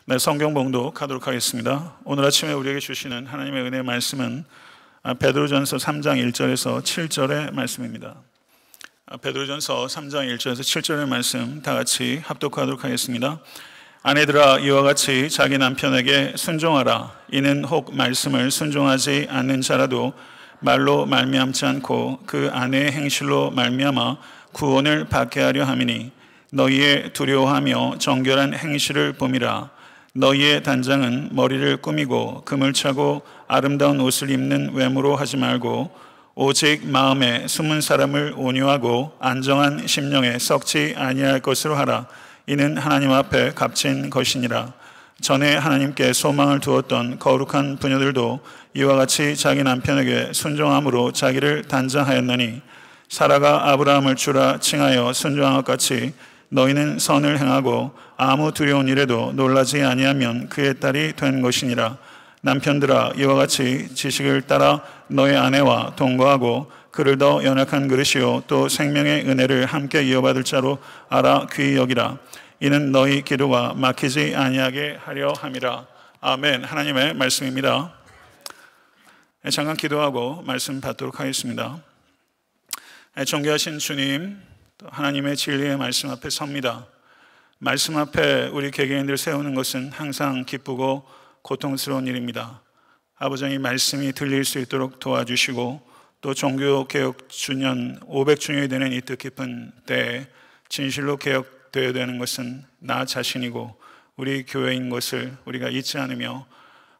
네, 성경 봉독하도록 하겠습니다. 오늘 아침에 우리에게 주시는 하나님의 은혜의 말씀은 베드로전서 3장 1절에서 7절의 말씀입니다. 베드로전서 3장 1절에서 7절의 말씀 다 같이 합독하도록 하겠습니다. 아내들아, 이와 같이 자기 남편에게 순종하라. 이는 혹 말씀을 순종하지 않는 자라도 말로 말미암지 않고 그 아내의 행실로 말미암아 구원을 받게 하려 함이니, 너희의 두려워하며 정결한 행실을 봄이라. 너희의 단장은 머리를 꾸미고 금을 차고 아름다운 옷을 입는 외모로 하지 말고, 오직 마음에 숨은 사람을 온유하고 안정한 심령에 썩지 아니할 것으로 하라. 이는 하나님 앞에 값진 것이니라. 전에 하나님께 소망을 두었던 거룩한 부녀들도 이와 같이 자기 남편에게 순종함으로 자기를 단장하였나니, 사라가 아브라함을 주라 칭하여 순종한 것 같이 너희는 선을 행하고 아무 두려운 일에도 놀라지 아니하면 그의 딸이 된 것이니라. 남편들아, 이와 같이 지식을 따라 너의 아내와 동거하고 그를 더 연약한 그릇이요 또 생명의 은혜를 함께 이어받을 자로 알아 귀히 여기라. 이는 너희 기도가 막히지 아니하게 하려 함이라. 아멘. 하나님의 말씀입니다. 잠깐 기도하고 말씀 받도록 하겠습니다. 존귀하신 주님, 하나님의 진리의 말씀 앞에 섭니다. 말씀 앞에 우리 개개인들 세우는 것은 항상 기쁘고 고통스러운 일입니다. 아버지, 이 말씀이 들릴 수 있도록 도와주시고, 또 종교개혁 주년 500주년이 되는 이 뜻깊은 때에 진실로 개혁되어야 되는 것은 나 자신이고 우리 교회인 것을 우리가 잊지 않으며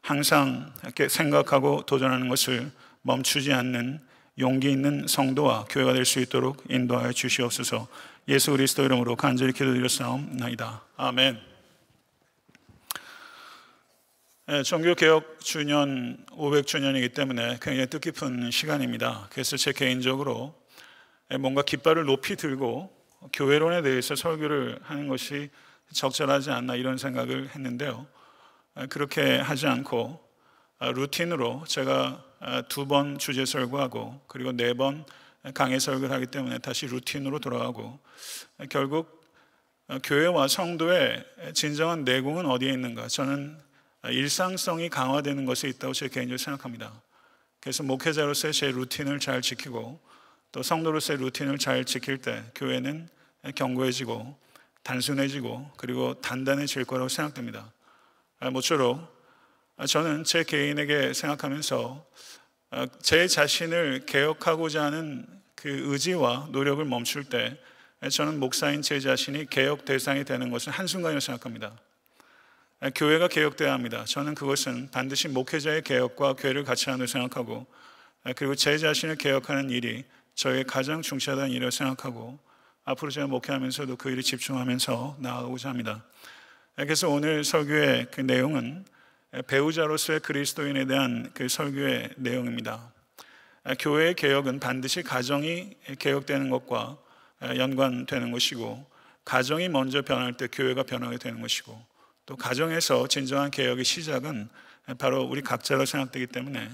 항상 이렇게 생각하고 도전하는 것을 멈추지 않는 용기 있는 성도와 교회가 될 수 있도록 인도하여 주시옵소서. 예수 그리스도 이름으로 간절히 기도드렸사옵나이다. 아멘. 종교개혁 주년 500주년이기 때문에 굉장히 뜻깊은 시간입니다. 그래서 제 개인적으로 뭔가 깃발을 높이 들고 교회론에 대해서 설교를 하는 것이 적절하지 않나 이런 생각을 했는데요. 그렇게 하지 않고 루틴으로 제가 2번 주제 설교하고 그리고 4번 강해 설교를 하기 때문에 다시 루틴으로 돌아가고, 결국 교회와 성도의 진정한 내공은 어디에 있는가? 저는 일상성이 강화되는 것에 있다고 제 개인적으로 생각합니다. 그래서 목회자로서의 제 루틴을 잘 지키고 또 성도로서의 루틴을 잘 지킬 때 교회는 견고해지고 단순해지고 그리고 단단해질 거라고 생각됩니다. 모쪼록 저는 제 개인에게 생각하면서 제 자신을 개혁하고자 하는 그 의지와 노력을 멈출 때 저는 목사인 제 자신이 개혁 대상이 되는 것은 한순간이라고 생각합니다. 교회가 개혁돼야 합니다. 저는 그것은 반드시 목회자의 개혁과 교회를 같이 하는 생각하고, 그리고 제 자신을 개혁하는 일이 저에게 가장 중시하다는 일이라고 생각하고, 앞으로 제가 목회하면서도 그 일에 집중하면서 나아가고자 합니다. 그래서 오늘 설교의 그 내용은 배우자로서의 그리스도인에 대한 그 설교의 내용입니다. 교회의 개혁은 반드시 가정이 개혁되는 것과 연관되는 것이고, 가정이 먼저 변할 때 교회가 변하게 되는 것이고, 또 가정에서 진정한 개혁의 시작은 바로 우리 각자가 생각되기 때문에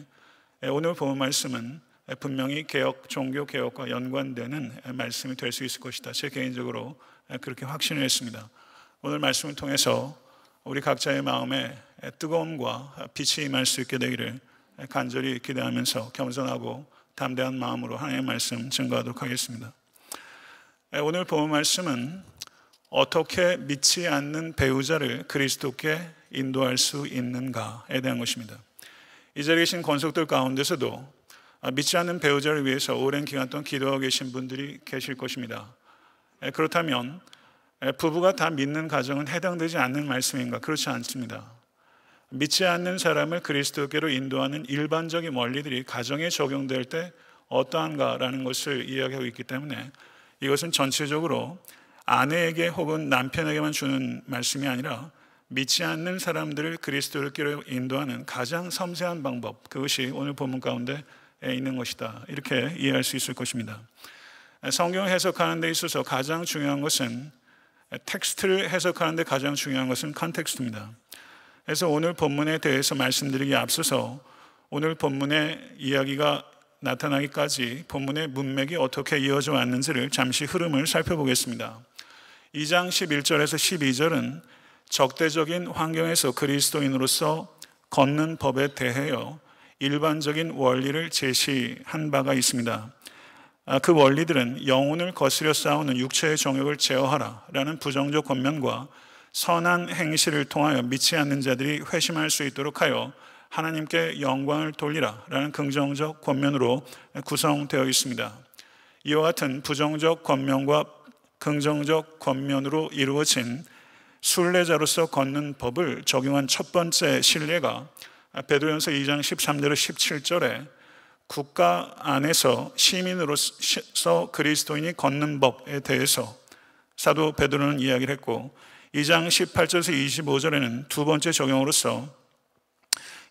오늘 본 말씀은 분명히 개혁, 종교 개혁과 연관되는 말씀이 될 수 있을 것이다. 제 개인적으로 그렇게 확신을 했습니다. 오늘 말씀을 통해서 우리 각자의 마음에 뜨거움과 빛이 임할 수 있게 되기를 간절히 기대하면서 겸손하고 담대한 마음으로 하나님의 말씀 증거하도록 하겠습니다. 오늘 본 말씀은 어떻게 믿지 않는 배우자를 그리스도께 인도할 수 있는가에 대한 것입니다. 이 자리에 계신 권속들 가운데서도 믿지 않는 배우자를 위해서 오랜 기간 동안 기도하고 계신 분들이 계실 것입니다. 그렇다면 부부가 다 믿는 가정은 해당되지 않는 말씀인가? 그렇지 않습니다. 믿지 않는 사람을 그리스도께로 인도하는 일반적인 원리들이 가정에 적용될 때 어떠한가라는 것을 이야기하고 있기 때문에 이것은 전체적으로 아내에게 혹은 남편에게만 주는 말씀이 아니라 믿지 않는 사람들을 그리스도께로 인도하는 가장 섬세한 방법, 그것이 오늘 본문 가운데 있는 것이다. 이렇게 이해할 수 있을 것입니다. 성경을 해석하는 데 있어서 가장 중요한 것은, 텍스트를 해석하는 데 가장 중요한 것은 컨텍스트입니다. 그래서 오늘 본문에 대해서 말씀드리기에 앞서서 오늘 본문의 이야기가 나타나기까지 본문의 문맥이 어떻게 이어져 왔는지를 잠시 흐름을 살펴보겠습니다. 2장 11절에서 12절은 적대적인 환경에서 그리스도인으로서 걷는 법에 대하여 일반적인 원리를 제시한 바가 있습니다. 그 원리들은 영혼을 거스려 싸우는 육체의 정욕을 제어하라라는 부정적 권면과 선한 행실을 통하여 믿지 않는 자들이 회심할 수 있도록 하여 하나님께 영광을 돌리라라는 긍정적 권면으로 구성되어 있습니다. 이와 같은 부정적 권면과 긍정적 권면으로 이루어진 순례자로서 걷는 법을 적용한 첫 번째 신뢰가 베드로전서 2장 13절에서 17절에 국가 안에서 시민으로서 그리스도인이 걷는 법에 대해서 사도 베드로는 이야기를 했고, 2장 18절에서 25절에는 두 번째 적용으로서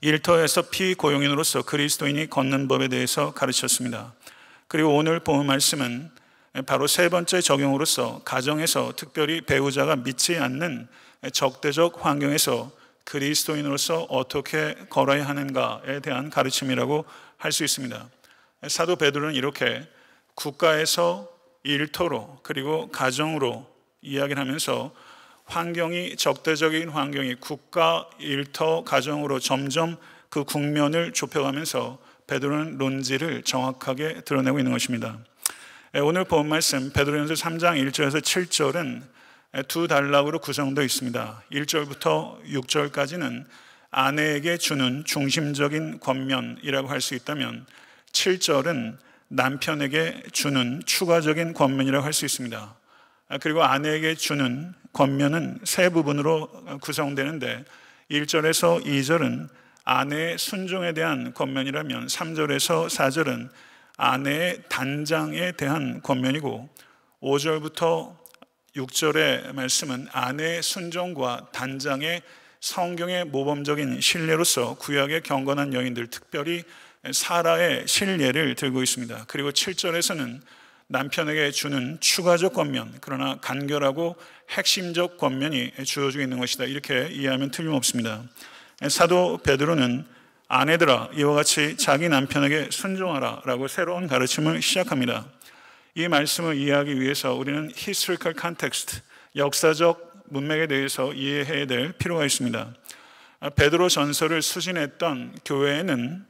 일터에서 피고용인으로서 그리스도인이 걷는 법에 대해서 가르쳤습니다. 그리고 오늘 본 말씀은 바로 세 번째 적용으로서 가정에서, 특별히 배우자가 믿지 않는 적대적 환경에서 그리스도인으로서 어떻게 걸어야 하는가에 대한 가르침이라고 할 수 있습니다. 사도 베드로는 이렇게 국가에서 일터로 그리고 가정으로 이야기를 하면서 환경이, 적대적인 환경이 국가, 일터, 가정으로 점점 그 국면을 좁혀가면서 베드로는 논지를 정확하게 드러내고 있는 것입니다. 오늘 본 말씀 베드로전서 3장 1절에서 7절은 두 단락으로 구성되어 있습니다. 1절부터 6절까지는 아내에게 주는 중심적인 권면이라고 할 수 있다면 7절은 남편에게 주는 추가적인 권면이라고 할 수 있습니다. 그리고 아내에게 주는 권면은 세 부분으로 구성되는데 1절에서 2절은 아내의 순종에 대한 권면이라면 3절에서 4절은 아내의 단장에 대한 권면이고 5절부터 6절의 말씀은 아내의 순종과 단장의 성경의 모범적인 신뢰로서 구약의 경건한 여인들, 특별히 사라의 신뢰를 들고 있습니다. 그리고 7절에서는 남편에게 주는 추가적 권면, 그러나 간결하고 핵심적 권면이 주어지고 있는 것이다, 이렇게 이해하면 틀림없습니다. 사도 베드로는 아내들아 이와 같이 자기 남편에게 순종하라 라고 새로운 가르침을 시작합니다. 이 말씀을 이해하기 위해서 우리는 historical context, 역사적 문맥에 대해서 이해해야 될 필요가 있습니다. 베드로 전서를 수신했던 교회에는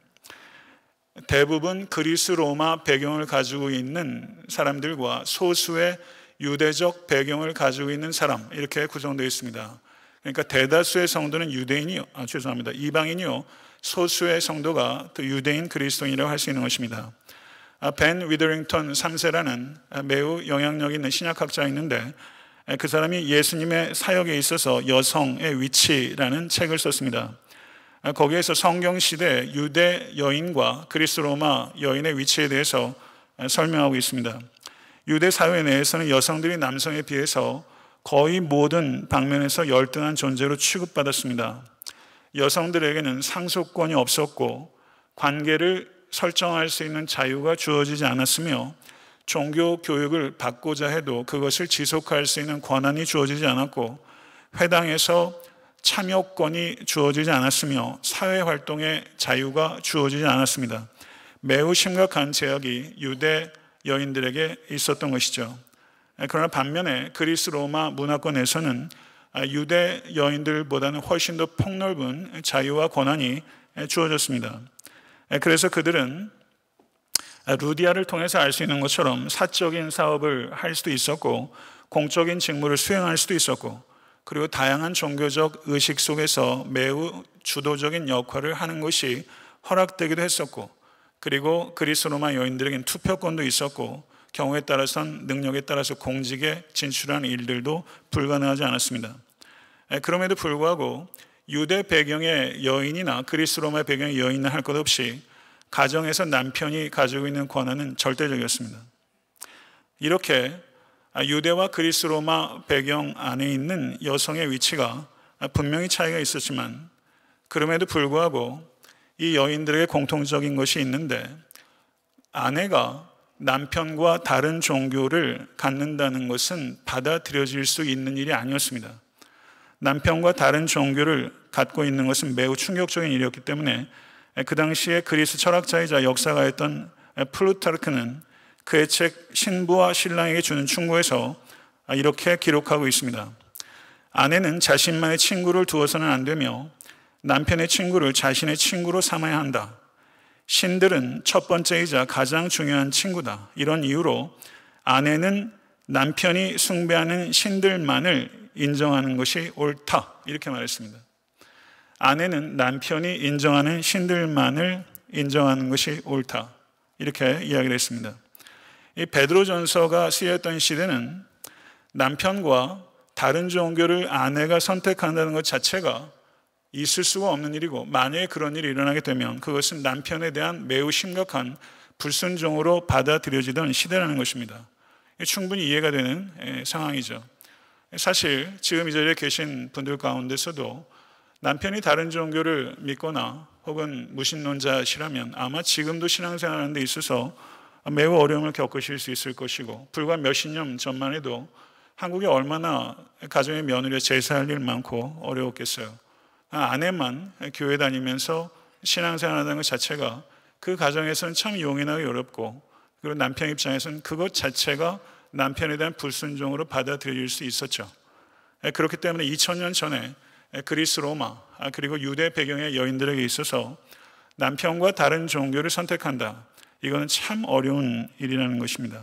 대부분 그리스 로마 배경을 가지고 있는 사람들과 소수의 유대적 배경을 가지고 있는 사람, 이렇게 구성되어 있습니다. 그러니까 대다수의 성도는 이방인이요, 소수의 성도가 또 유대인 그리스도인이라고 할 수 있는 것입니다. 벤 위더링턴 3세라는 매우 영향력 있는 신약학자가 있는데 그 사람이 예수님의 사역에 있어서 여성의 위치라는 책을 썼습니다. 거기에서 성경시대 유대 여인과 그리스 로마 여인의 위치에 대해서 설명하고 있습니다. 유대 사회 내에서는 여성들이 남성에 비해서 거의 모든 방면에서 열등한 존재로 취급받았습니다. 여성들에게는 상속권이 없었고 관계를 설정할 수 있는 자유가 주어지지 않았으며 종교 교육을 받고자 해도 그것을 지속할 수 있는 권한이 주어지지 않았고 회당에서 참여권이 주어지지 않았으며 사회활동의 자유가 주어지지 않았습니다. 매우 심각한 제약이 유대 여인들에게 있었던 것이죠. 그러나 반면에 그리스 로마 문화권에서는 유대 여인들보다는 훨씬 더 폭넓은 자유와 권한이 주어졌습니다. 그래서 그들은 루디아를 통해서 알 수 있는 것처럼 사적인 사업을 할 수도 있었고 공적인 직무를 수행할 수도 있었고 그리고 다양한 종교적 의식 속에서 매우 주도적인 역할을 하는 것이 허락되기도 했었고 그리고 그리스 로마 여인들에게는 투표권도 있었고 경우에 따라서는 능력에 따라서 공직에 진출하는 일들도 불가능하지 않았습니다. 그럼에도 불구하고 유대 배경의 여인이나 그리스 로마 배경의 여인이나 할 것 없이 가정에서 남편이 가지고 있는 권한은 절대적이었습니다. 이렇게 유대와 그리스 로마 배경 안에 있는 여성의 위치가 분명히 차이가 있었지만 그럼에도 불구하고 이 여인들에게 공통적인 것이 있는데 아내가 남편과 다른 종교를 갖는다는 것은 받아들여질 수 있는 일이 아니었습니다. 남편과 다른 종교를 갖고 있는 것은 매우 충격적인 일이었기 때문에 그 당시에 그리스 철학자이자 역사가였던 플루타르크는 그의 책 신부와 신랑에게 주는 충고에서 이렇게 기록하고 있습니다. 아내는 자신만의 친구를 두어서는 안 되며 남편의 친구를 자신의 친구로 삼아야 한다. 신들은 첫 번째이자 가장 중요한 친구다. 이런 이유로 아내는 남편이 숭배하는 신들만을 인정하는 것이 옳다. 이렇게 말했습니다. 아내는 남편이 인정하는 신들만을 인정하는 것이 옳다. 이렇게 이야기를 했습니다. 이 베드로전서가 쓰였던 시대는 남편과 다른 종교를 아내가 선택한다는 것 자체가 있을 수가 없는 일이고, 만약에 그런 일이 일어나게 되면 그것은 남편에 대한 매우 심각한 불순종으로 받아들여지던 시대라는 것입니다. 충분히 이해가 되는 상황이죠. 사실 지금 이 자리에 계신 분들 가운데서도 남편이 다른 종교를 믿거나 혹은 무신론자시라면 아마 지금도 신앙생활하는 데 있어서 매우 어려움을 겪으실 수 있을 것이고, 불과 몇십 년 전만 해도 한국에 얼마나 가정의 며느리가 제사할 일 많고 어려웠겠어요. 아내만 교회 다니면서 신앙생활하는 것 자체가 그 가정에서는 참 용인하기 어렵고, 그리고 남편 입장에서는 그것 자체가 남편에 대한 불순종으로 받아들일 수 있었죠. 그렇기 때문에 2000년 전에 그리스 로마 그리고 유대 배경의 여인들에게 있어서 남편과 다른 종교를 선택한다, 이거는 참 어려운 일이라는 것입니다.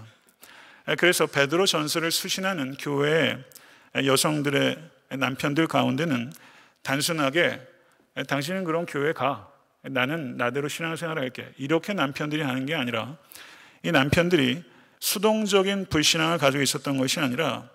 그래서 베드로 전서를 수신하는 교회의 여성들의 남편들 가운데는 단순하게 당신은 그럼 교회 가, 나는 나대로 신앙생활 할게, 이렇게 남편들이 하는 게 아니라, 이 남편들이 수동적인 불신앙을 가지고 있었던 것이 아니라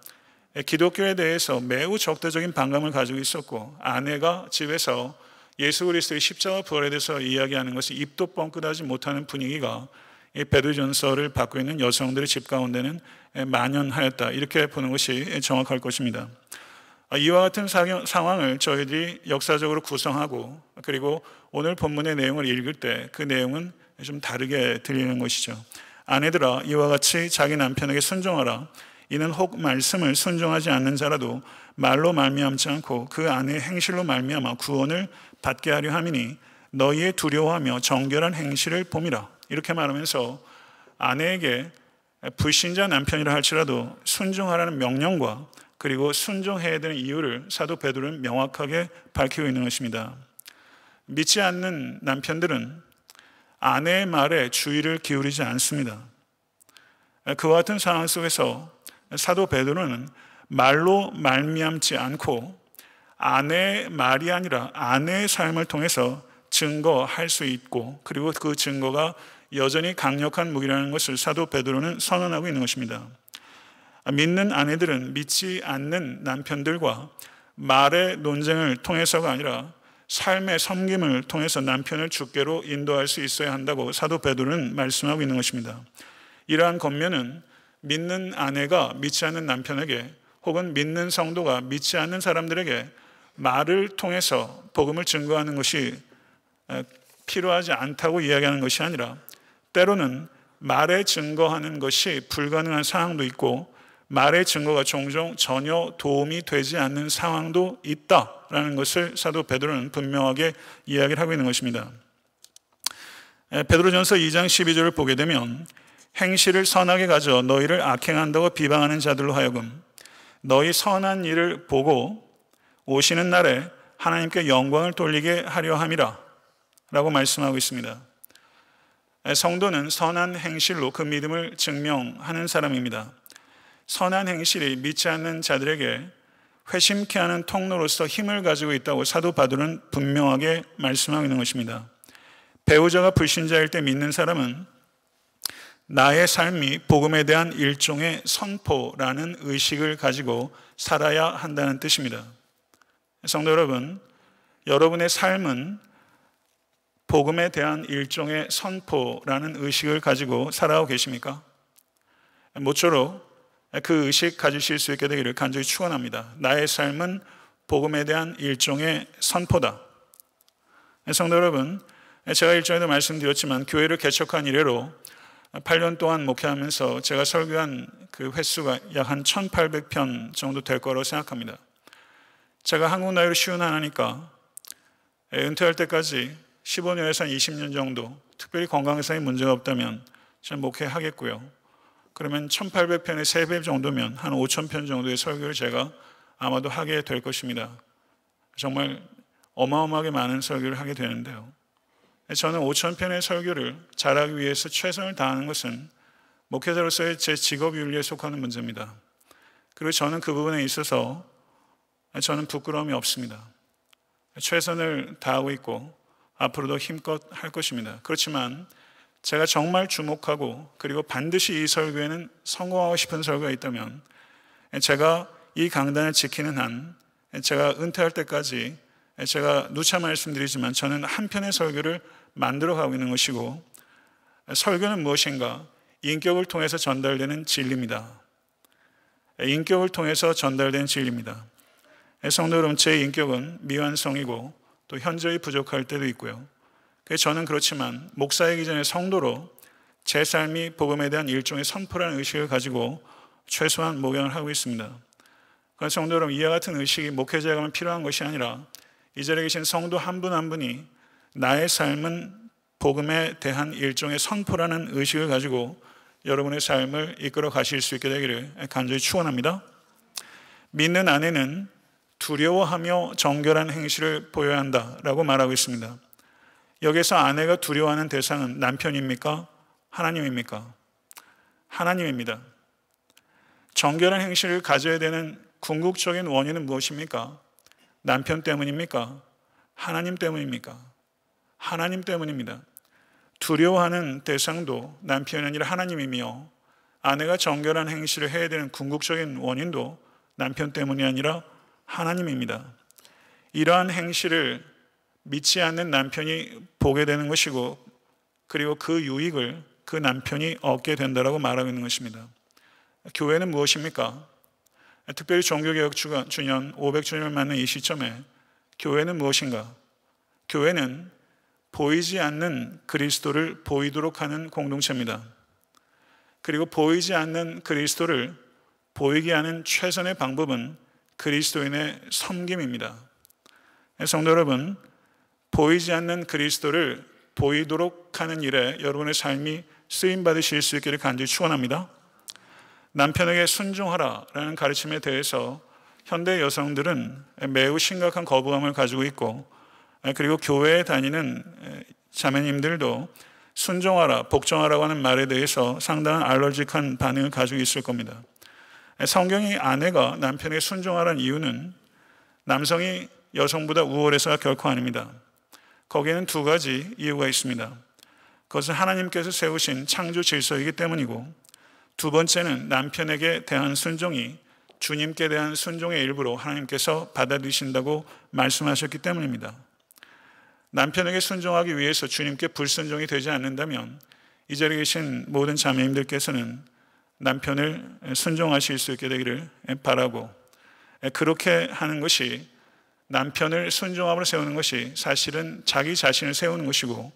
기독교에 대해서 매우 적대적인 반감을 가지고 있었고, 아내가 집에서 예수 그리스도의 십자가 부활에 대해서 이야기하는 것이 입도 뻥끗하지 못하는 분위기가 이 베드로전서를 받고 있는 여성들의 집 가운데는 만연하였다, 이렇게 보는 것이 정확할 것입니다. 이와 같은 상황을 저희들이 역사적으로 구성하고, 그리고 오늘 본문의 내용을 읽을 때 그 내용은 좀 다르게 들리는 것이죠. 아내들아, 이와 같이 자기 남편에게 순종하라. 이는 혹 말씀을 순종하지 않는 자라도 말로 말미암지 않고 그 아내의 행실로 말미암아 구원을 받게 하려 함이니 너희의 두려워하며 정결한 행실을 봄이라. 이렇게 말하면서 아내에게 불신자 남편이라 할지라도 순종하라는 명령과 그리고 순종해야 되는 이유를 사도 베드로는 명확하게 밝히고 있는 것입니다. 믿지 않는 남편들은 아내의 말에 주의를 기울이지 않습니다. 그와 같은 상황 속에서 사도 베드로는 말로 말미암지 않고 아내의 말이 아니라 아내의 삶을 통해서 증거할 수 있고, 그리고 그 증거가 여전히 강력한 무기라는 것을 사도 베드로는 선언하고 있는 것입니다. 믿는 아내들은 믿지 않는 남편들과 말의 논쟁을 통해서가 아니라 삶의 섬김을 통해서 남편을 주께로 인도할 수 있어야 한다고 사도 베드로는 말씀하고 있는 것입니다. 이러한 권면은 믿는 아내가 믿지 않는 남편에게, 혹은 믿는 성도가 믿지 않는 사람들에게 말을 통해서 복음을 증거하는 것이 필요하지 않다고 이야기하는 것이 아니라, 때로는 말에 증거하는 것이 불가능한 상황도 있고 말의 증거가 종종 전혀 도움이 되지 않는 상황도 있다라는 것을 사도 베드로는 분명하게 이야기를 하고 있는 것입니다. 베드로전서 2장 12절을 보게 되면 행실을 선하게 가져 너희를 악행한다고 비방하는 자들로 하여금 너희 선한 일을 보고 오시는 날에 하나님께 영광을 돌리게 하려 함이라 라고 말씀하고 있습니다. 성도는 선한 행실로 그 믿음을 증명하는 사람입니다. 선한 행실이 믿지 않는 자들에게 회심케 하는 통로로서 힘을 가지고 있다고 사도 바울은 분명하게 말씀하고 있는 것입니다. 배우자가 불신자일 때 믿는 사람은 나의 삶이 복음에 대한 일종의 선포라는 의식을 가지고 살아야 한다는 뜻입니다. 성도 여러분, 여러분의 삶은 복음에 대한 일종의 선포라는 의식을 가지고 살아가고 계십니까? 모쪼록 그 의식 가지실 수 있게 되기를 간절히 축원합니다. 나의 삶은 복음에 대한 일종의 선포다. 성도 여러분, 제가 일전에도 말씀드렸지만 교회를 개척한 이래로 8년 동안 목회하면서 제가 설교한 그 횟수가 약 한 1800편 정도 될 거라고 생각합니다. 제가 한국 나이로 51하니까 은퇴할 때까지 15년에서 한 20년 정도, 특별히 건강상의 문제가 없다면 저는 목회하겠고요. 그러면 1800편의 3배 정도면 한 5000편 정도의 설교를 제가 아마도 하게 될 것입니다. 정말 어마어마하게 많은 설교를 하게 되는데요. 저는 5,000편의 설교를 잘하기 위해서 최선을 다하는 것은 목회자로서의 제 직업 윤리에 속하는 문제입니다. 그리고 저는 그 부분에 있어서 저는 부끄러움이 없습니다. 최선을 다하고 있고 앞으로도 힘껏 할 것입니다. 그렇지만 제가 정말 주목하고 그리고 반드시 이 설교에는 성공하고 싶은 설교가 있다면 제가 이 강단을 지키는 한 제가 은퇴할 때까지 제가 누차 말씀드리지만 저는 한 편의 설교를 만들어가고 있는 것이고, 설교는 무엇인가? 인격을 통해서 전달되는 진리입니다. 인격을 통해서 전달되는 진리입니다. 성도 여러분, 제 인격은 미완성이고 또 현저히 부족할 때도 있고요. 그래서 저는 그렇지만 목사이기 전에 성도로 제 삶이 복음에 대한 일종의 선포라는 의식을 가지고 최소한 목양을 하고 있습니다. 그러나 성도 여러분, 이와 같은 의식이 목회자에게만 필요한 것이 아니라 이 자리에 계신 성도 한 분 한 분이 나의 삶은 복음에 대한 일종의 선포라는 의식을 가지고 여러분의 삶을 이끌어 가실 수 있게 되기를 간절히 축원합니다. 믿는 아내는 두려워하며 정결한 행실을 보여야 한다라고 말하고 있습니다. 여기서 아내가 두려워하는 대상은 남편입니까? 하나님입니까? 하나님입니다. 정결한 행실을 가져야 되는 궁극적인 원인은 무엇입니까? 남편 때문입니까? 하나님 때문입니까? 하나님 때문입니다. 두려워하는 대상도 남편이 아니라 하나님이며, 아내가 정결한 행실을 해야 되는 궁극적인 원인도 남편 때문이 아니라 하나님입니다. 이러한 행실을 믿지 않는 남편이 보게 되는 것이고, 그리고 그 유익을 그 남편이 얻게 된다라고 말하고 있는 것입니다. 교회는 무엇입니까? 특별히 종교개혁 주년 500주년을 맞는 이 시점에 교회는 무엇인가? 교회는 보이지 않는 그리스도를 보이도록 하는 공동체입니다. 그리고 보이지 않는 그리스도를 보이게 하는 최선의 방법은 그리스도인의 섬김입니다. 성도 여러분, 보이지 않는 그리스도를 보이도록 하는 일에 여러분의 삶이 쓰임받으실 수 있기를 간절히 축원합니다. 남편에게 순종하라라는 가르침에 대해서 현대 여성들은 매우 심각한 거부감을 가지고 있고, 그리고 교회에 다니는 자매님들도 순종하라, 복종하라고 하는 말에 대해서 상당한 알러직한 반응을 가지고 있을 겁니다. 성경이 아내가 남편에게 순종하라는 이유는 남성이 여성보다 우월해서가 결코 아닙니다. 거기에는 두 가지 이유가 있습니다. 그것은 하나님께서 세우신 창조 질서이기 때문이고, 두 번째는 남편에게 대한 순종이 주님께 대한 순종의 일부로 하나님께서 받아들이신다고 말씀하셨기 때문입니다. 남편에게 순종하기 위해서 주님께 불순종이 되지 않는다면 이 자리에 계신 모든 자매님들께서는 남편을 순종하실 수 있게 되기를 바라고, 그렇게 하는 것이, 남편을 순종함으로 세우는 것이 사실은 자기 자신을 세우는 것이고,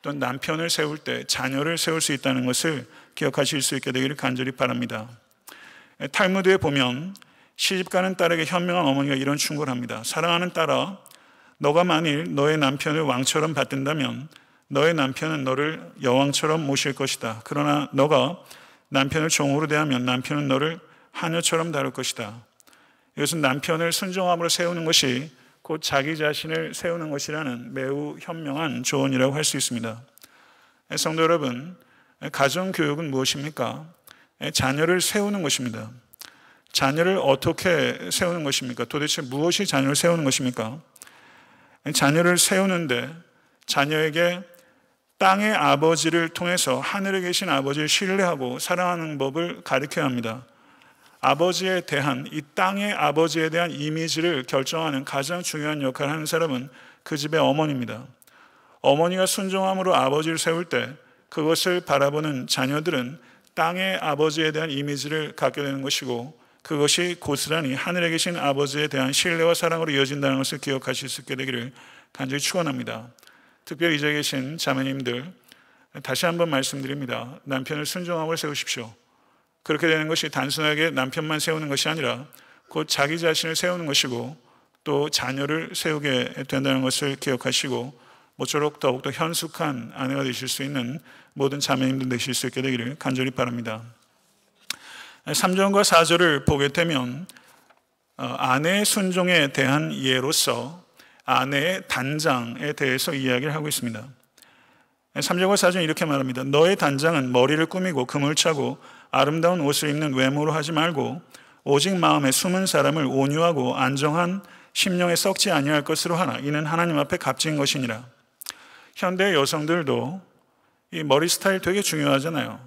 또 남편을 세울 때 자녀를 세울 수 있다는 것을 기억하실 수 있게 되기를 간절히 바랍니다. 탈무드에 보면 시집가는 딸에게 현명한 어머니가 이런 충고를 합니다. 사랑하는 딸아, 너가 만일 너의 남편을 왕처럼 받든다면 너의 남편은 너를 여왕처럼 모실 것이다. 그러나 너가 남편을 종으로 대하면 남편은 너를 하녀처럼 다룰 것이다. 이것은 남편을 순종함으로 세우는 것이 곧 자기 자신을 세우는 것이라는 매우 현명한 조언이라고 할 수 있습니다. 성도 여러분, 가정교육은 무엇입니까? 자녀를 세우는 것입니다. 자녀를 어떻게 세우는 것입니까? 도대체 무엇이 자녀를 세우는 것입니까? 자녀를 세우는데 자녀에게 땅의 아버지를 통해서 하늘에 계신 아버지를 신뢰하고 사랑하는 법을 가르쳐야 합니다. 아버지에 대한, 이 땅의 아버지에 대한 이미지를 결정하는 가장 중요한 역할을 하는 사람은 그 집의 어머니입니다. 어머니가 순종함으로 아버지를 세울 때 그것을 바라보는 자녀들은 땅의 아버지에 대한 이미지를 갖게 되는 것이고, 그것이 고스란히 하늘에 계신 아버지에 대한 신뢰와 사랑으로 이어진다는 것을 기억하실 수 있게 되기를 간절히 축원합니다. 특별히 이 자리에 계신 자매님들, 다시 한번 말씀드립니다. 남편을 순종함으로 세우십시오. 그렇게 되는 것이 단순하게 남편만 세우는 것이 아니라 곧 자기 자신을 세우는 것이고, 또 자녀를 세우게 된다는 것을 기억하시고, 모쪼록 더욱더 현숙한 아내가 되실 수 있는 모든 자매님들 되실 수 있게 되기를 간절히 바랍니다. 3절과 4절을 보게 되면 아내의 순종에 대한 예로서 아내의 단장에 대해서 이야기를 하고 있습니다. 3절과 4절은 이렇게 말합니다. 너의 단장은 머리를 꾸미고 금을 차고 아름다운 옷을 입는 외모로 하지 말고 오직 마음에 숨은 사람을 온유하고 안정한 심령에 썩지 아니할 것으로 하나. 이는 하나님 앞에 값진 것이니라. 현대 여성들도 이 머리 스타일 되게 중요하잖아요.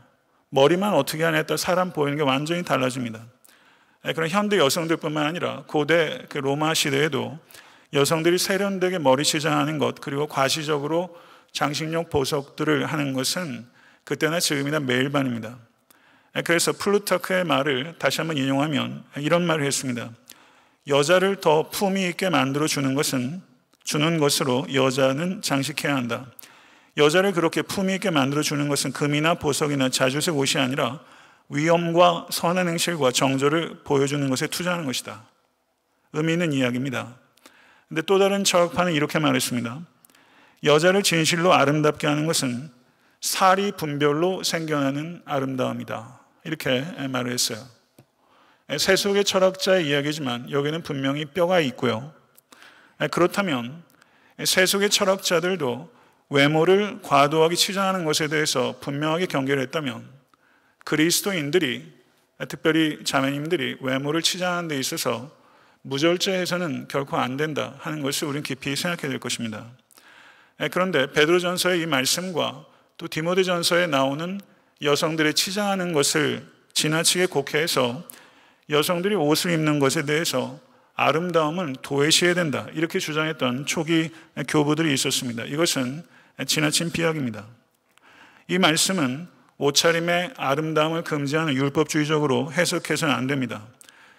머리만 어떻게 하냐에 따라 사람 보이는 게 완전히 달라집니다. 그런 현대 여성들뿐만 아니라 고대 로마 시대에도 여성들이 세련되게 머리 치장하는 것, 그리고 과시적으로 장식용 보석들을 하는 것은 그때나 지금이나 매일반입니다. 그래서 플루타크의 말을 다시 한번 인용하면 이런 말을 했습니다. 여자를 더 품위 있게 만들어 주는 것으로 여자는 장식해야 한다. 여자를 그렇게 품위 있게 만들어 주는 것은 금이나 보석이나 자주색 옷이 아니라 위엄과 선한 행실과 정절을 보여주는 것에 투자하는 것이다. 의미 있는 이야기입니다. 근데 또 다른 철학파는 이렇게 말했습니다. 여자를 진실로 아름답게 하는 것은 사리 분별로 생겨나는 아름다움이다. 이렇게 말을 했어요. 세속의 철학자의 이야기지만 여기는 분명히 뼈가 있고요. 그렇다면 세속의 철학자들도 외모를 과도하게 치장하는 것에 대해서 분명하게 경계를 했다면 그리스도인들이, 특별히 자매님들이 외모를 치장하는 데 있어서 무절제해서는 결코 안 된다 하는 것을 우리는 깊이 생각해야 될 것입니다. 그런데 베드로전서의 이 말씀과 또 디모데전서에 나오는 여성들의 치장하는 것을 지나치게 곡해해서 여성들이 옷을 입는 것에 대해서 아름다움은 도외시해야 된다 이렇게 주장했던 초기 교부들이 있었습니다. 이것은 지나친 비약입니다. 이 말씀은 옷차림의 아름다움을 금지하는 율법주의적으로 해석해서는 안 됩니다.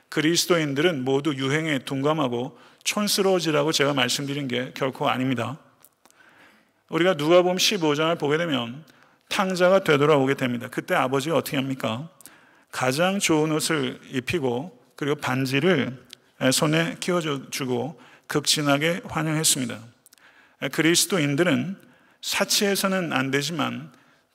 그리스도인들은 모두 유행에 둔감하고 촌스러워지라고 제가 말씀드린 게 결코 아닙니다. 우리가 누가복음 15장을 보게 되면 탕자가 되돌아오게 됩니다. 그때 아버지가 어떻게 합니까? 가장 좋은 옷을 입히고 그리고 반지를 손에 끼워주고 극진하게 환영했습니다. 그리스도인들은 사치해서는 안 되지만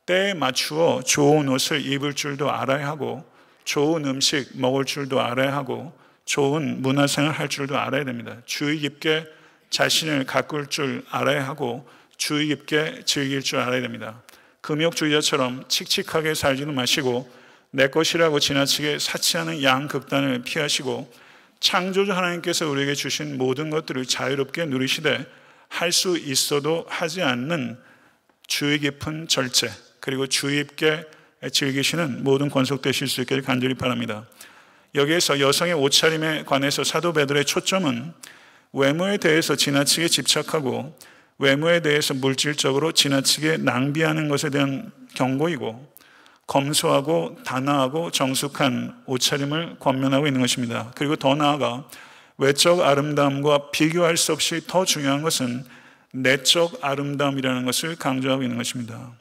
때에 맞추어 좋은 옷을 입을 줄도 알아야 하고 좋은 음식 먹을 줄도 알아야 하고 좋은 문화생활 할 줄도 알아야 됩니다. 주의 깊게 자신을 가꿀 줄 알아야 하고 주의 깊게 즐길 줄 알아야 됩니다. 금욕주의자처럼 칙칙하게 살지도 마시고 내 것이라고 지나치게 사치하는 양극단을 피하시고 창조주 하나님께서 우리에게 주신 모든 것들을 자유롭게 누리시되 할 수 있어도 하지 않는 주의 깊은 절제 그리고 주의 깊게 즐기시는 모든 권속되실 수 있기를 간절히 바랍니다. 여기에서 여성의 옷차림에 관해서 사도 베드로의 초점은 외모에 대해서 지나치게 집착하고 외모에 대해서 물질적으로 지나치게 낭비하는 것에 대한 경고이고 검소하고 단아하고 정숙한 옷차림을 권면하고 있는 것입니다. 그리고 더 나아가 외적 아름다움과 비교할 수 없이 더 중요한 것은 내적 아름다움이라는 것을 강조하고 있는 것입니다.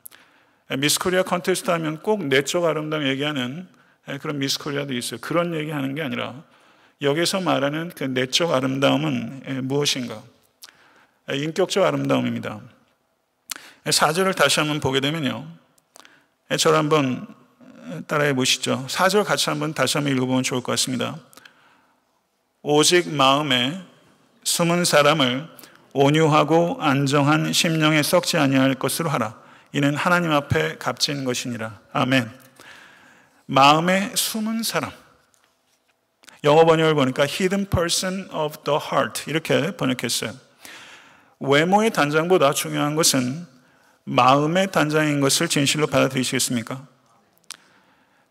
미스코리아 컨테스트 하면 꼭 내적 아름다움 얘기하는 그런 미스코리아도 있어요. 그런 얘기하는 게 아니라 여기서 말하는 그 내적 아름다움은 무엇인가? 인격적 아름다움입니다. 4절을 다시 한번 보게 되면요. 저를 한번 따라해 보시죠. 4절 같이 한번 다시 한번 읽어보면 좋을 것 같습니다. 오직 마음에 숨은 사람을 온유하고 안정한 심령에 썩지 아니할 것으로 하라. 이는 하나님 앞에 값진 것이니라. 아멘. 마음에 숨은 사람. 영어 번역을 보니까 hidden person of the heart 이렇게 번역했어요. 외모의 단장보다 중요한 것은 마음의 단장인 것을 진실로 받아들이시겠습니까?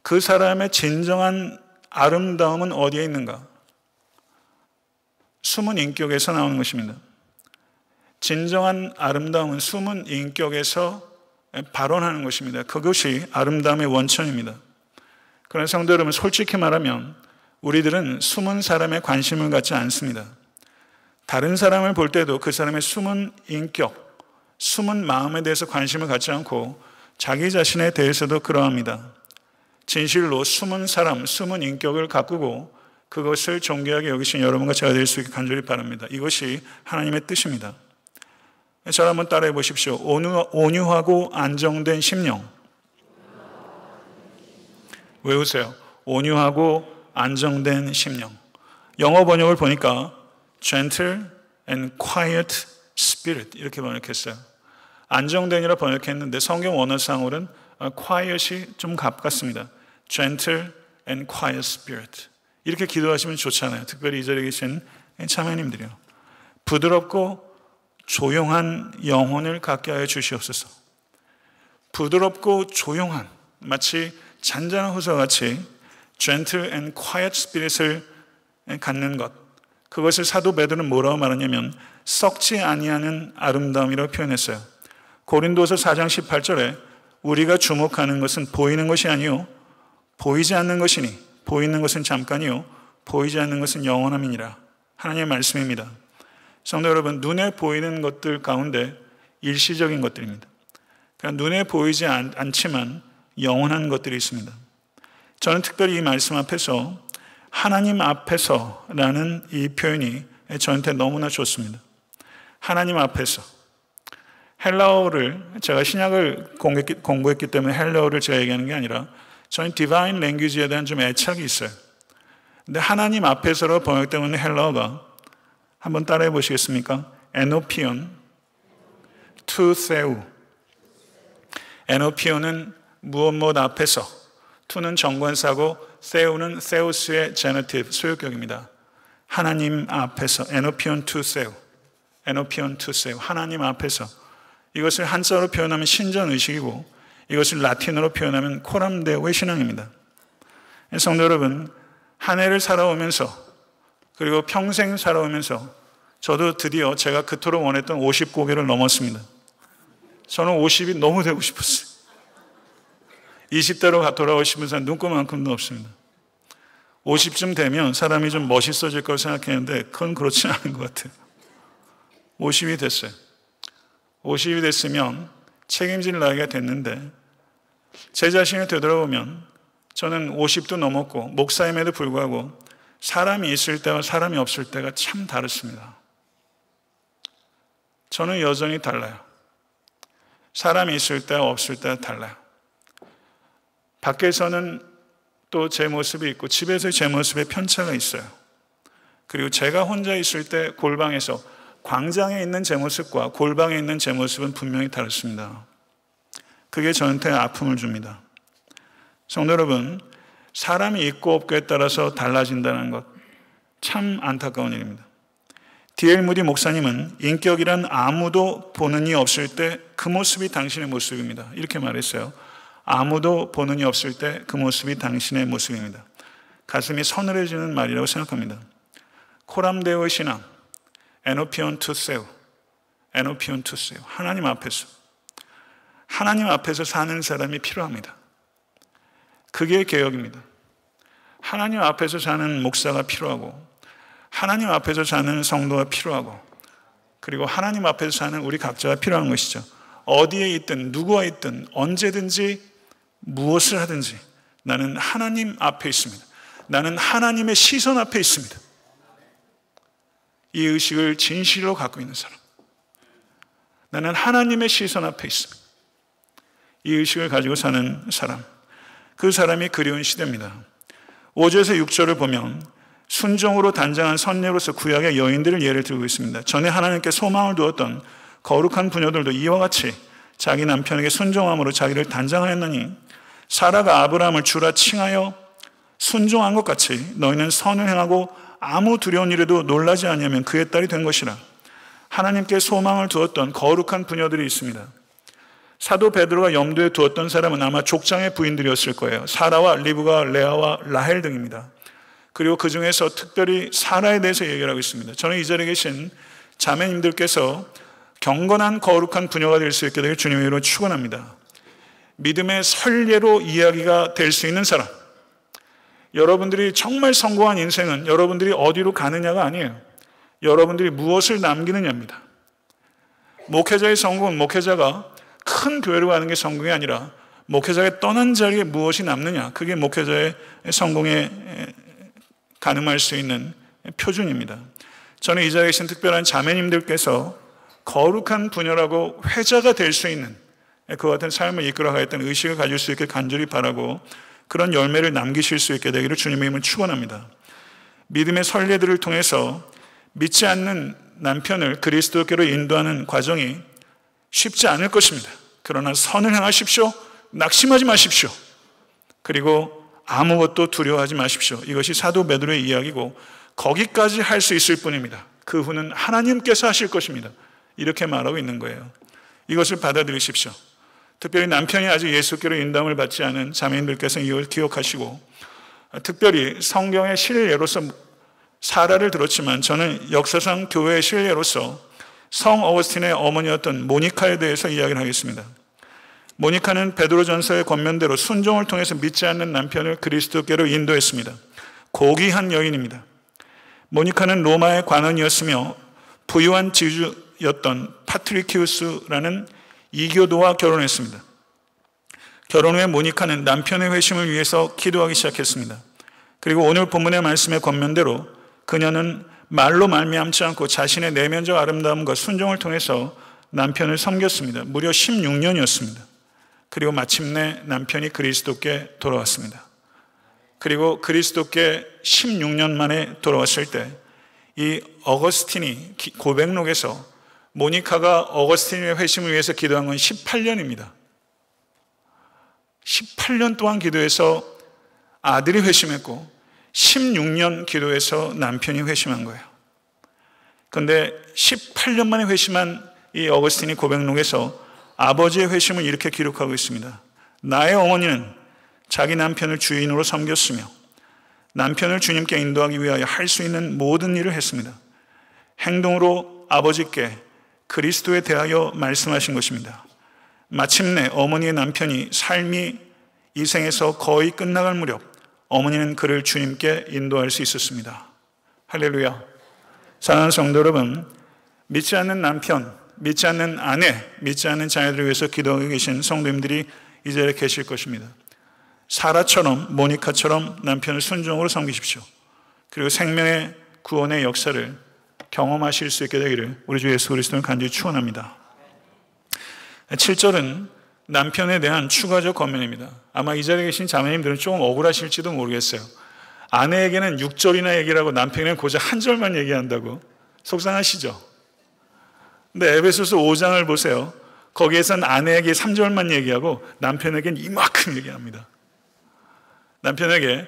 그 사람의 진정한 아름다움은 어디에 있는가? 숨은 인격에서 나오는 것입니다. 진정한 아름다움은 숨은 인격에서 발원하는 것입니다. 그것이 아름다움의 원천입니다. 그러나 성도 여러분, 솔직히 말하면 우리들은 숨은 사람에 관심을 갖지 않습니다. 다른 사람을 볼 때도 그 사람의 숨은 인격, 숨은 마음에 대해서 관심을 갖지 않고 자기 자신에 대해서도 그러합니다. 진실로 숨은 사람, 숨은 인격을 가꾸고 그것을 존귀하게 여기신 여러분과 제가 될 수 있게 간절히 바랍니다. 이것이 하나님의 뜻입니다. 저를 한번 따라해 보십시오. 온유하고 안정된 심령. 외우세요. 온유하고 안정된 심령. 영어 번역을 보니까 gentle and quiet spirit 이렇게 번역했어요. 안정된이라 번역했는데 성경 원어상으로는 quiet이 좀 가깝습니다. gentle and quiet spirit. 이렇게 기도하시면 좋잖아요. 특별히 이 자리에 계신 자매님들이요. 부드럽고 조용한 영혼을 갖게 하여 주시옵소서. 부드럽고 조용한, 마치 잔잔한 호수같이 gentle and quiet spirit을 갖는 것, 그것을 사도 베드로는 뭐라고 말하냐면 썩지 아니하는 아름다움이라고 표현했어요. 고린도서 4장 18절에 우리가 주목하는 것은 보이는 것이 아니요 보이지 않는 것이니 보이는 것은 잠깐이요 보이지 않는 것은 영원함이니라. 하나님의 말씀입니다. 성도 여러분, 눈에 보이는 것들 가운데 일시적인 것들입니다. 그러니까 눈에 보이지 않지만 영원한 것들이 있습니다. 저는 특별히 이 말씀 앞에서 하나님 앞에서라는 이 표현이 저한테 너무나 좋습니다. 하나님 앞에서. 헬라어를 제가 신약을 공부했기 때문에 헬라어를 제가 얘기하는 게 아니라 저는 디바인 랭귀지에 대한 좀 애착이 있어요. 근데 하나님 앞에서로 번역되어 있는 헬라어가 한번 따라해 보시겠습니까? 에노피온 투 세우. 에노피온은 무엇 앞에서, 투는 정관사고 세우는 세우스의 제너티브 소유격입니다. 하나님 앞에서 에노피온 투 세우. 에노피온 투 세우. 하나님 앞에서. 이것을 한자로 표현하면 신전의식이고 이것을 라틴어로 표현하면 코람데오의 신앙입니다. 성도 여러분, 한 해를 살아오면서 그리고 평생 살아오면서 저도 드디어 제가 그토록 원했던 50고개를 넘었습니다. 저는 50이 너무 되고 싶었어요. 20대로 돌아오고 싶은 사람 눈꼽만큼도 없습니다. 50쯤 되면 사람이 좀 멋있어질 걸 생각했는데 그건 그렇지 않은 것 같아요. 50이 됐어요. 50이 됐으면 책임질 나이가 됐는데 제 자신을 되돌아보면 저는 50도 넘었고 목사임에도 불구하고 사람이 있을 때와 사람이 없을 때가 참 다릅니다. 저는 여전히 달라요. 사람이 있을 때와 없을 때가 달라요. 밖에서는 또 제 모습이 있고 집에서 제 모습에 편차가 있어요. 그리고 제가 혼자 있을 때 골방에서 광장에 있는 제 모습과 골방에 있는 제 모습은 분명히 다릅니다. 그게 저한테 아픔을 줍니다. 성도 여러분, 사람이 있고 없고에 따라서 달라진다는 것 참 안타까운 일입니다. D.L. 무디 목사님은 인격이란 아무도 보는 이 없을 때 그 모습이 당신의 모습입니다. 이렇게 말했어요. 아무도 보는 이 없을 때 그 모습이 당신의 모습입니다. 가슴이 서늘해지는 말이라고 생각합니다. 코람데오의 신앙, 에노피온 투세우, 에노피온 투세우. 하나님 앞에서 사는 사람이 필요합니다. 그게 개혁입니다. 하나님 앞에서 사는 목사가 필요하고 하나님 앞에서 사는 성도가 필요하고 그리고 하나님 앞에서 사는 우리 각자가 필요한 것이죠. 어디에 있든 누구와 있든 언제든지 무엇을 하든지 나는 하나님 앞에 있습니다. 나는 하나님의 시선 앞에 있습니다. 이 의식을 진실로 갖고 있는 사람. 나는 하나님의 시선 앞에 있습니다. 이 의식을 가지고 사는 사람. 그 사람이 그리운 시대입니다. 5절에서 6절을 보면 순종으로 단장한 선녀로서 구약의 여인들을 예를 들고 있습니다. 전에 하나님께 소망을 두었던 거룩한 부녀들도 이와 같이 자기 남편에게 순종함으로 자기를 단장하였느니 사라가 아브라함을 주라 칭하여 순종한 것 같이 너희는 선을 행하고 아무 두려운 일에도 놀라지 않으면 그의 딸이 된 것이라. 하나님께 소망을 두었던 거룩한 부녀들이 있습니다. 사도 베드로가 염두에 두었던 사람은 아마 족장의 부인들이었을 거예요. 사라와 리브가 레아와 라헬 등입니다. 그리고 그 중에서 특별히 사라에 대해서 얘기를 하고 있습니다. 저는 이 자리에 계신 자매님들께서 경건한 거룩한 부녀가 될 수 있게 되길 주님의 이름으로 축원합니다. 믿음의 설례로 이야기가 될 수 있는 사람. 여러분들이 정말 성공한 인생은 여러분들이 어디로 가느냐가 아니에요. 여러분들이 무엇을 남기느냐입니다. 목회자의 성공은 목회자가 큰 교회로 가는 게 성공이 아니라 목회자가 떠난 자리에 무엇이 남느냐, 그게 목회자의 성공에 가늠할 수 있는 표준입니다. 저는 이 자리에 계신 특별한 자매님들께서 거룩한 부녀라고 회자가 될 수 있는 그와 같은 삶을 이끌어가겠다는 의식을 가질 수 있게 간절히 바라고 그런 열매를 남기실 수 있게 되기를 주님의 이름으로 축원합니다. 믿음의 선례들을 통해서 믿지 않는 남편을 그리스도께로 인도하는 과정이 쉽지 않을 것입니다. 그러나 선을 행하십시오. 낙심하지 마십시오. 그리고 아무것도 두려워하지 마십시오. 이것이 사도 베드로의 이야기고 거기까지 할 수 있을 뿐입니다. 그 후는 하나님께서 하실 것입니다. 이렇게 말하고 있는 거예요. 이것을 받아들이십시오. 특별히 남편이 아직 예수께로 인도함을 받지 않은 자매님들께서는 이걸 기억하시고, 특별히 성경의 실례로서 사라를 들었지만 저는 역사상 교회의 실례로서 성 어거스틴의 어머니였던 모니카에 대해서 이야기를 하겠습니다. 모니카는 베드로전서의 권면대로 순종을 통해서 믿지 않는 남편을 그리스도께로 인도했습니다. 고귀한 여인입니다. 모니카는 로마의 관원이었으며 부유한 지주였던 파트리키우스라는 이교도와 결혼했습니다. 결혼 후에 모니카는 남편의 회심을 위해서 기도하기 시작했습니다. 그리고 오늘 본문의 말씀의 권면대로 그녀는 말로 말미암지 않고 자신의 내면적 아름다움과 순종을 통해서 남편을 섬겼습니다. 무려 16년이었습니다. 그리고 마침내 남편이 그리스도께 돌아왔습니다. 그리고 그리스도께 16년 만에 돌아왔을 때 이 어거스틴이 고백록에서 모니카가 어거스틴의 회심을 위해서 기도한 건 18년입니다. 18년 동안 기도해서 아들이 회심했고 16년 기도해서 남편이 회심한 거예요. 그런데 18년 만에 회심한 이 어거스틴이 고백록에서 아버지의 회심을 이렇게 기록하고 있습니다. 나의 어머니는 자기 남편을 주인으로 섬겼으며 남편을 주님께 인도하기 위하여 할 수 있는 모든 일을 했습니다. 행동으로 아버지께 그리스도에 대하여 말씀하신 것입니다. 마침내 어머니의 남편이 삶이 이 생에서 거의 끝나갈 무렵 어머니는 그를 주님께 인도할 수 있었습니다. 할렐루야. 사랑하는 성도 여러분, 믿지 않는 남편, 믿지 않는 아내, 믿지 않는 자녀들을 위해서 기도하고 계신 성도님들이 이 자리에 계실 것입니다. 사라처럼, 모니카처럼 남편을 순종으로 섬기십시오. 그리고 생명의 구원의 역사를 경험하실 수 있게 되기를 우리 주 예수 그리스도는 간절히 축원합니다. 7절은 남편에 대한 추가적 권면입니다. 아마 이 자리에 계신 자매님들은 조금 억울하실지도 모르겠어요. 아내에게는 6절이나 얘기를 하고 남편에게는 고작 한 절만 얘기한다고 속상하시죠? 근데 에베소서 5장을 보세요. 거기에선 아내에게 3절만 얘기하고 남편에게는 이만큼 얘기합니다. 남편에게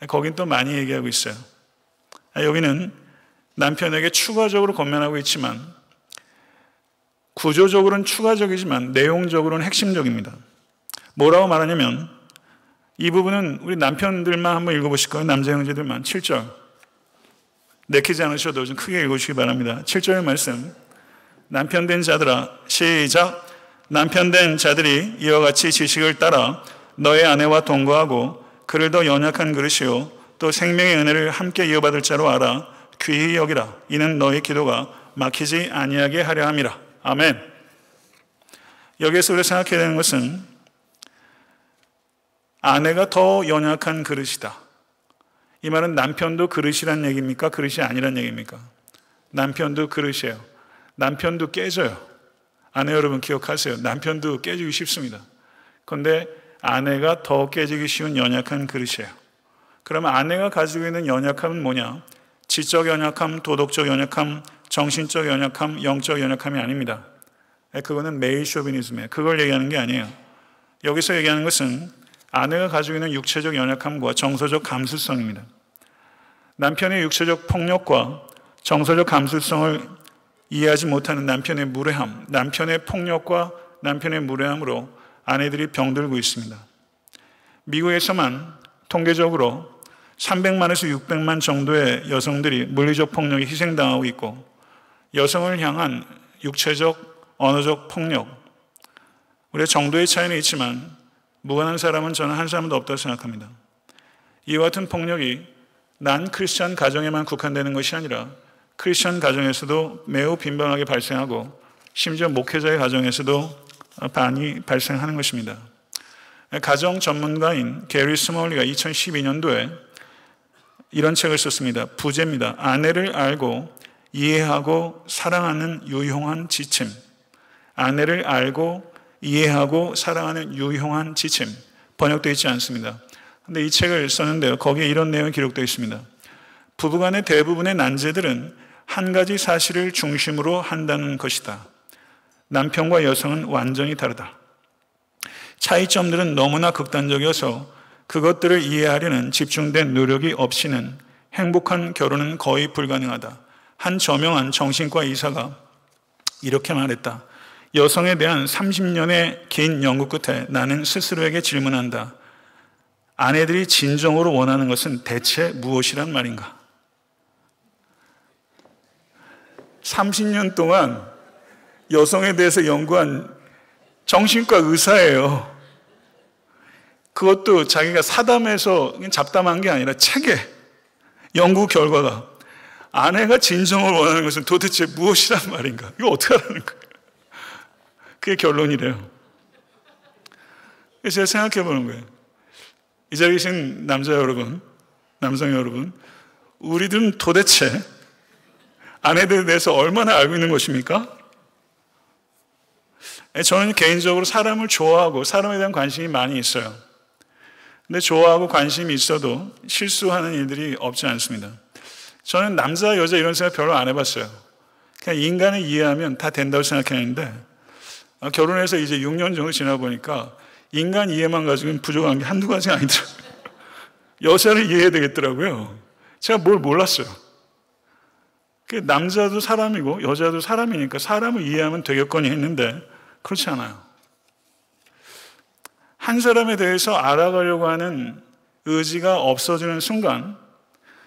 거긴 또 많이 얘기하고 있어요. 여기는 남편에게 추가적으로 권면하고 있지만 구조적으로는 추가적이지만 내용적으로는 핵심적입니다. 뭐라고 말하냐면 이 부분은 우리 남편들만 한번 읽어보실 거예요. 남자 형제들만. 7절 내키지 않으셔도 좀 크게 읽어주시기 바랍니다. 7절의 말씀, 남편 된 자들아, 시작. 남편 된 자들이 이와 같이 지식을 따라 너의 아내와 동거하고 그를 더 연약한 그릇이요 또 생명의 은혜를 함께 이어받을 자로 알아 귀히 여기라. 이는 너의 기도가 막히지 아니하게 하려 함이라. 아멘. 여기에서 우리가 생각해야 되는 것은 아내가 더 연약한 그릇이다. 이 말은 남편도 그릇이란 얘기입니까? 그릇이 아니란 얘기입니까? 남편도 그릇이에요. 남편도 깨져요. 아내 여러분 기억하세요. 남편도 깨지기 쉽습니다. 그런데 아내가 더 깨지기 쉬운 연약한 그릇이에요. 그러면 아내가 가지고 있는 연약함은 뭐냐? 지적 연약함, 도덕적 연약함, 정신적 연약함, 영적 연약함이 아닙니다. 그거는 메일 쇼비니즘이에요. 그걸 얘기하는 게 아니에요. 여기서 얘기하는 것은 아내가 가지고 있는 육체적 연약함과 정서적 감수성입니다. 남편의 육체적 폭력과 정서적 감수성을 이해하지 못하는 남편의 무례함, 남편의 폭력과 남편의 무례함으로 아내들이 병들고 있습니다. 미국에서만 통계적으로 300만에서 600만 정도의 여성들이 물리적 폭력에 희생당하고 있고 여성을 향한 육체적, 언어적 폭력, 우리의 정도의 차이는 있지만 무관한 사람은 저는 한 사람도 없다고 생각합니다. 이와 같은 폭력이 난 크리스천 가정에만 국한되는 것이 아니라 크리스천 가정에서도 매우 빈번하게 발생하고 심지어 목회자의 가정에서도 많이 발생하는 것입니다. 가정 전문가인 게리 스몰리가 2012년도에 이런 책을 썼습니다. 부제입니다. 아내를 알고 이해하고 사랑하는 유용한 지침. 아내를 알고 이해하고 사랑하는 유용한 지침. 번역되어 있지 않습니다. 그런데 이 책을 썼는데요. 거기에 이런 내용이 기록되어 있습니다. 부부간의 대부분의 난제들은 한 가지 사실을 중심으로 한다는 것이다. 남편과 여성은 완전히 다르다. 차이점들은 너무나 극단적이어서 그것들을 이해하려는 집중된 노력이 없이는 행복한 결혼은 거의 불가능하다. 한 저명한 정신과 의사가 이렇게 말했다. 여성에 대한 30년의 긴 연구 끝에 나는 스스로에게 질문한다. 아내들이 진정으로 원하는 것은 대체 무엇이란 말인가? 30년 동안 여성에 대해서 연구한 정신과 의사예요. 그것도 자기가 사담해서 잡담한 게 아니라 책에 연구 결과가 아내가 진정으로 원하는 것은 도대체 무엇이란 말인가? 이거 어떻게 하라는 거예요? 그게 결론이래요. 그래서 제가 생각해 보는 거예요. 이 자리에 계신 남자 여러분, 남성 여러분, 우리들은 도대체 아내들에 대해서 얼마나 알고 있는 것입니까? 저는 개인적으로 사람을 좋아하고 사람에 대한 관심이 많이 있어요. 근데 좋아하고 관심이 있어도 실수하는 일들이 없지 않습니다. 저는 남자, 여자 이런 생각 별로 안 해봤어요. 그냥 인간을 이해하면 다 된다고 생각했는데 결혼해서 이제 6년 정도 지나 보니까 인간 이해만 가지고는 부족한 게 한두 가지가 아니더라고요. 여자를 이해해야 되겠더라고요. 제가 뭘 몰랐어요. 남자도 사람이고 여자도 사람이니까 사람을 이해하면 되겠거니 했는데 그렇지 않아요. 한 사람에 대해서 알아가려고 하는 의지가 없어지는 순간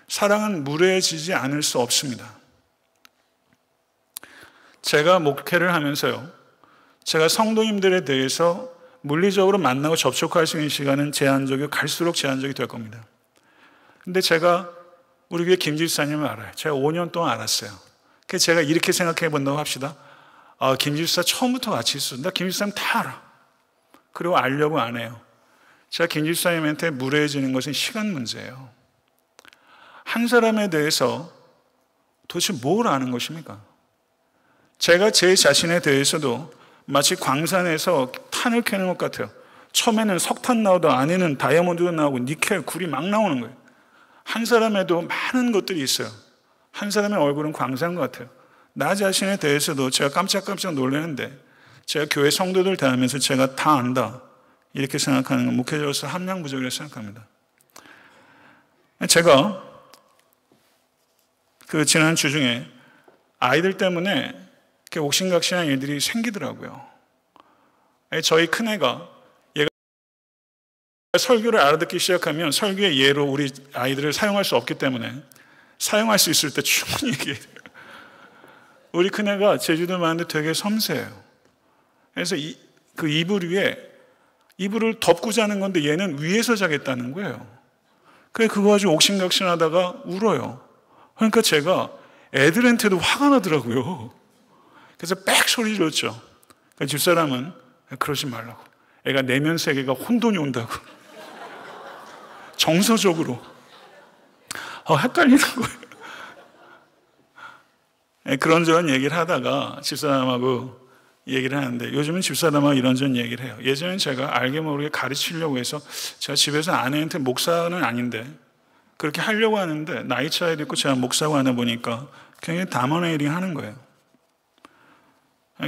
사랑은 무례해지지 않을 수 없습니다. 제가 목회를 하면서요, 제가 성도님들에 대해서 물리적으로 만나고 접촉할 수 있는 시간은 제한적이고 갈수록 제한적이 될 겁니다. 근데 제가 우리 교회 김 집사님을 알아요. 제가 5년 동안 알았어요. 그래서 제가 이렇게 생각해 본다고 합시다. 김 집사 처음부터 같이 있어. 나 김 집사님 다 알아. 그리고 알려고 안 해요. 제가 김 집사님한테 무례해지는 것은 시간 문제예요. 한 사람에 대해서 도대체 뭘 아는 것입니까? 제가 제 자신에 대해서도 마치 광산에서 탄을 캐는 것 같아요. 처음에는 석탄 나오다 안에는 다이아몬드가 나오고 니켈, 굴이 막 나오는 거예요. 한 사람에도 많은 것들이 있어요. 한 사람의 얼굴은 광산 같아요. 나 자신에 대해서도 제가 깜짝깜짝 놀라는데 제가 교회 성도들 대하면서 제가 다 안다 이렇게 생각하는 건 목회자로서 함량부족이라고 생각합니다. 제가 지난 주 중에 아이들 때문에 이렇게 옥신각신한 일들이 생기더라고요. 저희 큰애가 얘가 설교를 알아듣기 시작하면 설교의 예로 우리 아이들을 사용할 수 없기 때문에 사용할 수 있을 때 충분히 얘기해요. 우리 큰애가 제주도 많은데 되게 섬세해요. 그래서 그 이불 위에 이불을 덮고 자는 건데 얘는 위에서 자겠다는 거예요. 그래 그거 가지고 옥신각신하다가 울어요. 그러니까 제가 애들한테도 화가 나더라고요. 그래서 빽 소리 질렀죠. 그러니까 집사람은 그러지 말라고. 애가 내면 세계가 혼돈이 온다고. 정서적으로. 헷갈리는 거예요. 그런저런 얘기를 하다가 집사람하고 얘기를 하는데 요즘은 집사람하고 이런저런 얘기를 해요. 예전엔 제가 알게 모르게 가르치려고 해서 제가 집에서 아내한테 목사는 아닌데 그렇게 하려고 하는데 나이 차이도 있고 제가 목사고 하나 보니까 굉장히 담원해링 하는 거예요.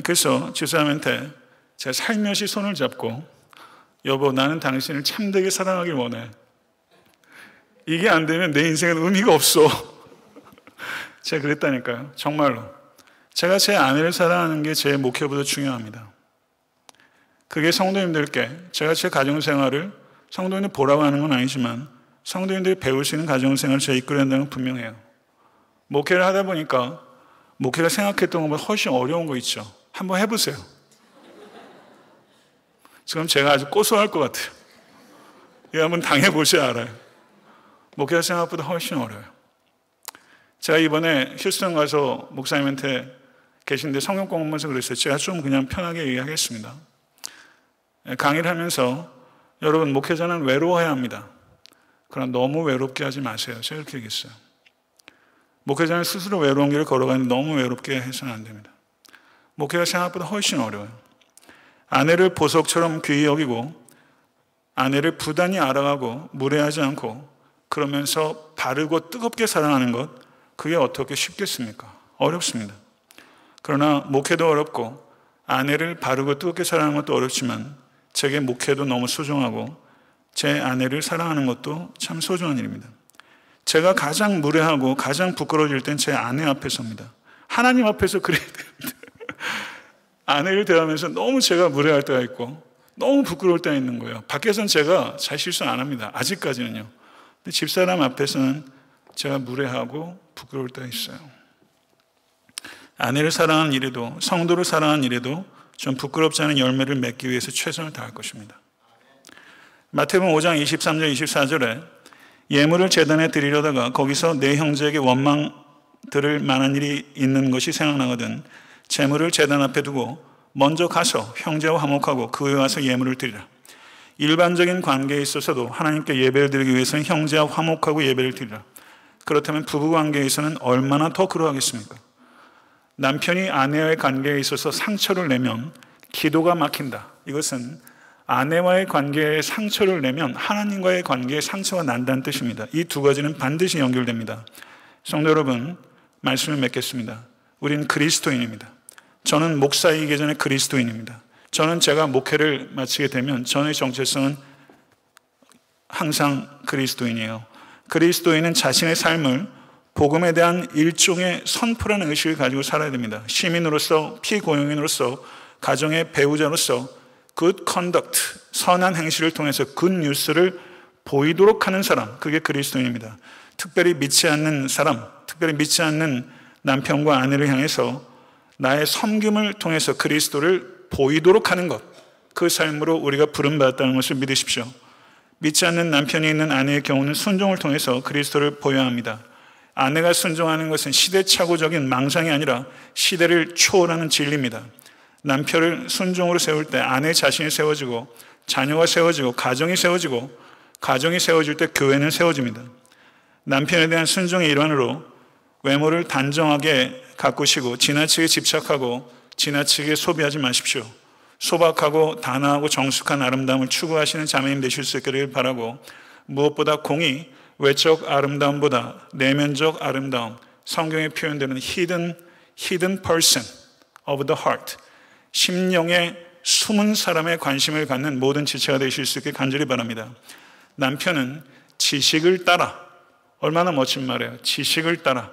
그래서 집사람한테 제가 살며시 손을 잡고 여보 나는 당신을 참되게 사랑하길 원해. 이게 안 되면 내 인생은 의미가 없어. 제가 그랬다니까요. 정말로. 제가 제 아내를 사랑하는 게 제 목표보다 중요합니다. 그게 성도님들께 제가 제 가정생활을 성도님들 보라고 하는 건 아니지만 성도님들이 배울 수 있는 가정생활을 제가 이끌어야 한다는 건 분명해요. 목회를 하다 보니까 목회가 생각했던 것보다 훨씬 어려운 거 있죠. 한번 해보세요. 지금 제가 아주 고소할 것 같아요. 이거 한번 당해보셔야 알아요. 목회가 생각보다 훨씬 어려워요. 제가 이번에 휴스턴 가서 목사님한테 계신데 성경 공부하면서 그랬어요. 제가 좀 그냥 편하게 얘기하겠습니다. 강의를 하면서 여러분 목회자는 외로워야 합니다. 그러나 너무 외롭게 하지 마세요. 제가 이렇게 얘기했어요. 목회자는 스스로 외로운 길을 걸어가는데 너무 외롭게 해서는 안 됩니다. 목회가 생각보다 훨씬 어려워요. 아내를 보석처럼 귀히 여기고 아내를 부단히 알아가고 무례하지 않고 그러면서 바르고 뜨겁게 사랑하는 것, 그게 어떻게 쉽겠습니까? 어렵습니다. 그러나 목회도 어렵고 아내를 바르고 뜨겁게 사랑하는 것도 어렵지만 제게 목회도 너무 소중하고 제 아내를 사랑하는 것도 참 소중한 일입니다. 제가 가장 무례하고 가장 부끄러워질 땐 제 아내 앞에서입니다. 하나님 앞에서 그래야 되는데 아내를 대하면서 너무 제가 무례할 때가 있고 너무 부끄러울 때가 있는 거예요. 밖에서는 제가 잘 실수 안 합니다. 아직까지는요. 근데 집사람 앞에서는 제가 무례하고 부끄러울 때가 있어요. 아내를 사랑하는 일에도 성도를 사랑하는 일에도 좀 부끄럽지 않은 열매를 맺기 위해서 최선을 다할 것입니다. 마태복음 5장 23절 24절에 예물을 제단에 드리려다가 거기서 내 형제에게 원망 들을 만한 일이 있는 것이 생각나거든 재물을 제단 앞에 두고 먼저 가서 형제와 화목하고 그 후에 와서 예물을 드리라. 일반적인 관계에 있어서도 하나님께 예배를 드리기 위해서는 형제와 화목하고 예배를 드리라. 그렇다면 부부 관계에서는 얼마나 더 그러하겠습니까? 남편이 아내와의 관계에 있어서 상처를 내면 기도가 막힌다. 이것은 아내와의 관계에 상처를 내면 하나님과의 관계에 상처가 난다는 뜻입니다. 이 두 가지는 반드시 연결됩니다. 성도 여러분, 말씀을 맺겠습니다. 우린 그리스도인입니다. 저는 목사이기 전에 그리스도인입니다. 저는 제가 목회를 마치게 되면 저의 정체성은 항상 그리스도인이에요. 그리스도인은 자신의 삶을 복음에 대한 일종의 선포라는 의식을 가지고 살아야 됩니다. 시민으로서, 피고용인으로서, 가정의 배우자로서 good conduct, 선한 행실을 통해서 good news를 보이도록 하는 사람, 그게 그리스도인입니다. 특별히 믿지 않는 사람, 특별히 믿지 않는 남편과 아내를 향해서 나의 섬김을 통해서 그리스도를 보이도록 하는 것, 그 삶으로 우리가 부름받았다는 것을 믿으십시오. 믿지 않는 남편이 있는 아내의 경우는 순종을 통해서 그리스도를 보여야 합니다. 아내가 순종하는 것은 시대착오적인 망상이 아니라 시대를 초월하는 진리입니다. 남편을 순종으로 세울 때 아내 자신이 세워지고 자녀가 세워지고 가정이 세워지고 가정이 세워질 때 교회는 세워집니다. 남편에 대한 순종의 일환으로 외모를 단정하게 가꾸시고 지나치게 집착하고 지나치게 소비하지 마십시오. 소박하고 단아하고 정숙한 아름다움을 추구하시는 자매님 되실 수 있기를 바라고, 무엇보다 공의, 외적 아름다움보다 내면적 아름다움, 성경에 표현되는 hidden person of the heart, 심령의 숨은 사람의 관심을 갖는 모든 지체가 되실 수 있게 간절히 바랍니다. 남편은 지식을 따라, 얼마나 멋진 말이에요. 지식을 따라.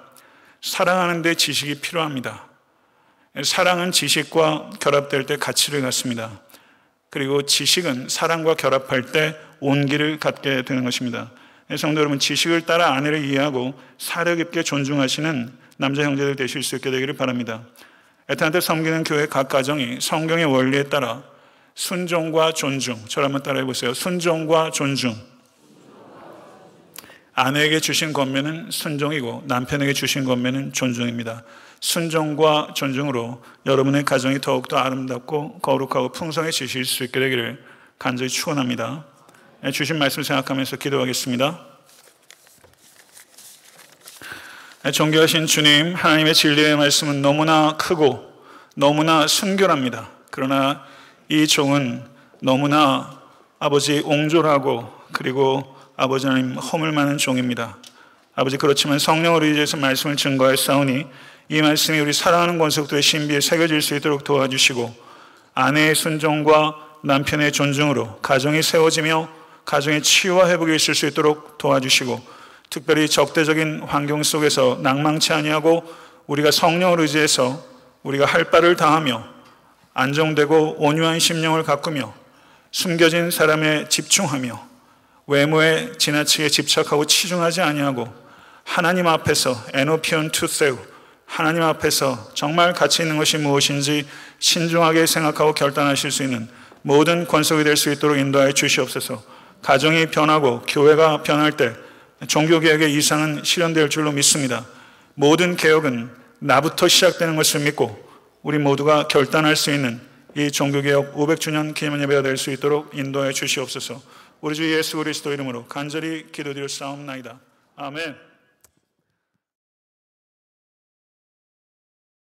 사랑하는 데 지식이 필요합니다. 사랑은 지식과 결합될 때 가치를 갖습니다. 그리고 지식은 사랑과 결합할 때 온기를 갖게 되는 것입니다. 성도 여러분, 지식을 따라 아내를 이해하고 사려 깊게 존중하시는 남자 형제들 되실 수 있게 되기를 바랍니다. 애타한테 섬기는 교회 각 가정이 성경의 원리에 따라 순종과 존중, 저를 한번 따라해 보세요. 순종과 존중. 아내에게 주신 권면은 순종이고 남편에게 주신 권면은 존중입니다. 순종과 존중으로 여러분의 가정이 더욱더 아름답고 거룩하고 풍성해지실 수 있게 되기를 간절히 축원합니다. 주신 말씀 생각하면서 기도하겠습니다. 존귀하신 주님, 하나님의 진리의 말씀은 너무나 크고 너무나 순결합니다. 그러나 이 종은 너무나 아버지 옹졸하고 그리고 아버지 하나님 허물 많은 종입니다. 아버지, 그렇지만 성령으로 의지해서 말씀을 증거하였사오니 이 말씀이 우리 사랑하는 권속들의 신비에 새겨질 수 있도록 도와주시고 아내의 순종과 남편의 존중으로 가정이 세워지며 가정의 치유와 회복이 있을 수 있도록 도와주시고, 특별히 적대적인 환경 속에서 낭망치 아니하고 우리가 성령을 의지해서 우리가 할 바를 다하며 안정되고 온유한 심령을 가꾸며 숨겨진 사람에 집중하며 외모에 지나치게 집착하고 치중하지 아니하고 하나님 앞에서 에노피온 투세우, 하나님 앞에서 정말 가치 있는 것이 무엇인지 신중하게 생각하고 결단하실 수 있는 모든 권속이 될 수 있도록 인도하여 주시옵소서. 가정이 변하고 교회가 변할 때 종교개혁의 이상은 실현될 줄로 믿습니다. 모든 개혁은 나부터 시작되는 것을 믿고 우리 모두가 결단할 수 있는 이 종교개혁 500주년 기념 예배가 될 수 있도록 인도하여 주시옵소서. 우리 주 예수 그리스도 이름으로 간절히 기도드렸사옵나이다. 아멘.